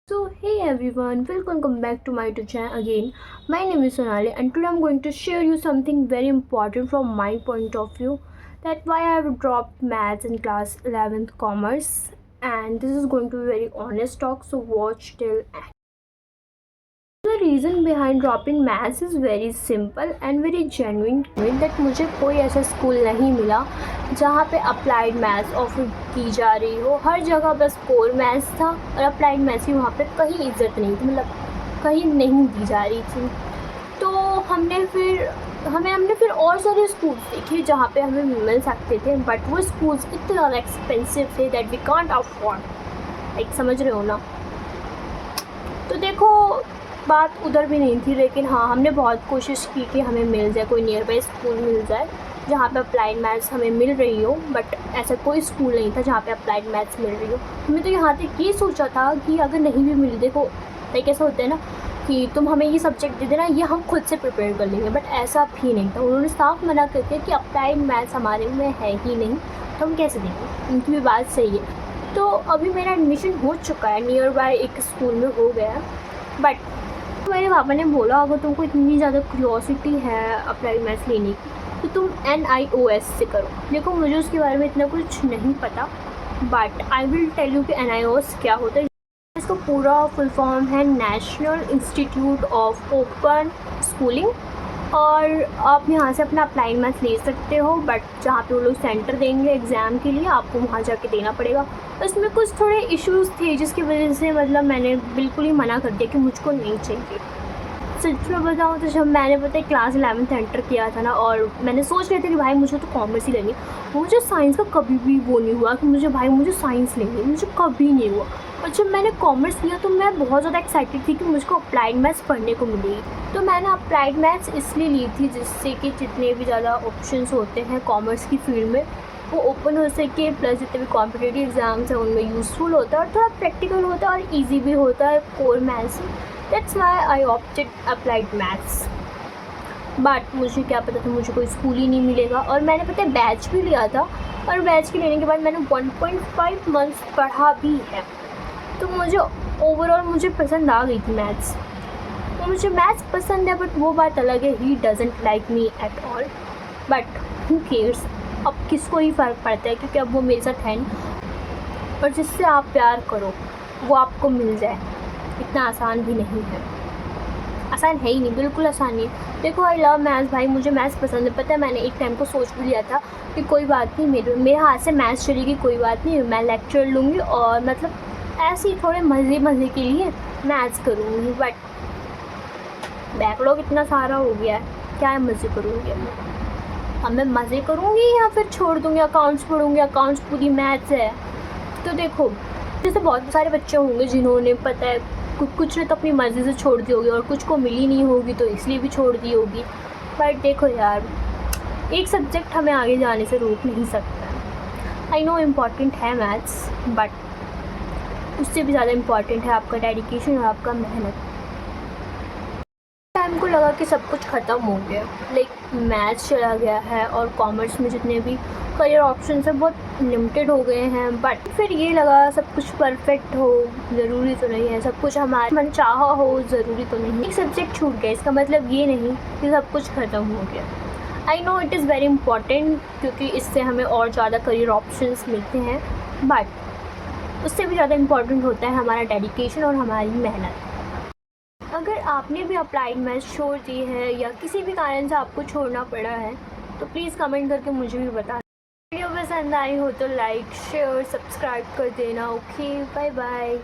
So hey everyone, welcome back to my YouTube channel again. My name is Sonali and today I'm going to share you something very important from my point of view, that why I have dropped maths in class 11th commerce, and this is going to be very honest talk, so watch till end. The reason behind dropping maths is very simple and very genuine, that मुझे कोई ऐसा school नहीं मिला जहाँ पे applied maths offer की जा रही हो। हर जगह बस कोर मैथ्स था और अप्लाइड मैथ्स की वहाँ पे कहीं इज्जत नहीं थी, मतलब कहीं नहीं दी जा रही थी। तो हमने फिर और सारे स्कूल्स देखे जहाँ पे हमें मिल सकते थे, बट वो स्कूल्स इतने ज़्यादा एक्सपेंसिव थे that we can't afford, like समझ रहे हो ना। तो देखो, बात उधर भी नहीं थी, लेकिन हाँ, हमने बहुत कोशिश की कि हमें मिल जाए, कोई नियर बाई स्कूल मिल जाए जहाँ पे अप्लाइड मैथ्स हमें मिल रही हो, बट ऐसा कोई स्कूल नहीं था जहाँ पे अप्लाइड मैथ्स मिल रही हो। हमने तो यहाँ तक ये सोचा था कि अगर नहीं भी मिली, देखो लाइक ऐसा होता है ना कि तुम हमें ये सब्जेक्ट दे देना, ये हम खुद से प्रिपेयर कर लेंगे, बट ऐसा भी नहीं था। उन्होंने साफ मना कर दिया कि अप्लाइड मैथ्स हमारे में है ही नहीं, तो हम कैसे देंगे। उनकी भी बात सही है। तो अभी मेरा एडमिशन हो चुका है, नियर बाय एक स्कूल में हो गया, बट मेरे पापा ने बोला अगर तुमको इतनी ज़्यादा क्यूरियोसिटी है अप्लाइड मैथ्स लेने की तो तुम NIOS से करो। देखो, मुझे उसके बारे में इतना कुछ नहीं पता, but I will tell you कि NIOS क्या होता है। इसका पूरा फुल फॉर्म है National Institute of Open Schooling, और आप यहाँ से अपना अप्लाइड मैथ्स ले सकते हो, बट जहाँ पे वो लोग सेंटर देंगे एग्ज़ाम के लिए आपको वहाँ जाके देना पड़ेगा। इसमें कुछ थोड़े इश्यूज़ थे जिसकी वजह से मतलब मैंने बिल्कुल ही मना कर दिया कि मुझको नहीं चाहिए। सच में बताऊँ तो जब मैंने पता है क्लास 11th एंटर किया था ना, और मैंने सोच रही थी कि भाई मुझे तो कॉमर्स ही लेनी है, मुझे साइंस का कभी भी वो नहीं हुआ कि मुझे साइंस लेनी है, मुझे कभी नहीं हुआ। और जब मैंने कॉमर्स लिया तो मैं बहुत ज़्यादा एक्साइटेड थी कि मुझको अप्लाइड मैथ्स पढ़ने को मिलेगी। तो मैंने अप्लाइड मैथ्स इसलिए ली थी जिससे कि जितने भी ज़्यादा ऑप्शंस होते हैं कॉमर्स की फील्ड में वो ओपन हो सके, प्लस जितने भी कॉम्पिटिटिव एग्ज़ाम्स हैं उनमें यूज़फुल होता है और थोड़ा प्रैक्टिकल होता है और ईजी भी होता है core maths. That's why I opted applied maths. But मुझे क्या पता था मुझे कोई स्कूल ही नहीं मिलेगा, और मैंने पता है बैच भी लिया था, और बैच के लेने के बाद मैंने 1.5 मंथ्स पढ़ा भी है। तो मुझे ओवरऑल मुझे पसंद आ गई थी मैथ्स। तो मुझे मैथ्स पसंद है, बट वो बात अलग है, he doesn't like me at all, but who cares. अब किसको ही फ़र्क पड़ता है, क्योंकि अब वो मेरे साथ है नहीं। और जिससे आप प्यार करो वो आपको मिल जाए, इतना आसान भी नहीं है। आसान है ही नहीं, बिल्कुल आसान नहीं है। देखो, आई लव मैथ्स, भाई मुझे मैथ्स पसंद है। पता है मैंने एक टाइम को सोच भी लिया था कि कोई बात नहीं, मेरे हाथ से मैथ्स चलेगी, कोई बात नहीं, मैं लेक्चर लूँगी और मतलब ऐसे ही थोड़े मज़े के लिए मैथ्स करूँगी। बट बैकलॉग इतना सारा हो गया है, क्या मज़े करूँगी अब मैं मज़े करूँगी या फिर छोड़ दूँगी, अकाउंट्स पढ़ूँगी, अकाउंट्स पूरी मैथ्स है। तो देखो, जैसे बहुत सारे बच्चे होंगे जिन्होंने पता है कुछ ने तो अपनी मर्ज़ी से छोड़ दी होगी और कुछ को मिली नहीं होगी तो इसलिए भी छोड़ दी होगी। बट देखो यार, एक सब्जेक्ट हमें आगे जाने से रोक नहीं सकता। आई नो इम्पॉर्टेंट है मैथ्स, बट उससे भी ज़्यादा इम्पॉर्टेंट है आपका डेडिकेशन और आपका मेहनत। टाइम को लगा कि सब कुछ ख़त्म हो गया, लाइक मैथ्स चला गया है और कॉमर्स में जितने भी करियर ऑप्शन हैं बहुत लिमिटेड हो गए हैं। बट फिर ये लगा सब कुछ परफेक्ट हो ज़रूरी तो नहीं है, सब कुछ हमारे मन चाहा हो ज़रूरी तो नहीं। एक सब्जेक्ट छूट गया, इसका मतलब ये नहीं कि सब कुछ ख़त्म हो गया। I know it is very important, क्योंकि इससे हमें और ज़्यादा करियर ऑप्शंस मिलते हैं, बट उससे भी ज़्यादा इम्पॉर्टेंट होता है हमारा डेडिकेशन और हमारी मेहनत। अगर आपने भी अप्लाइड मैथ्स छोड़ दी है या किसी भी कारण से आपको छोड़ना पड़ा है तो प्लीज़ कमेंट करके मुझे भी बता। वीडियो पसंद आई हो तो लाइक शेयर सब्सक्राइब कर देना। Okay, bye bye.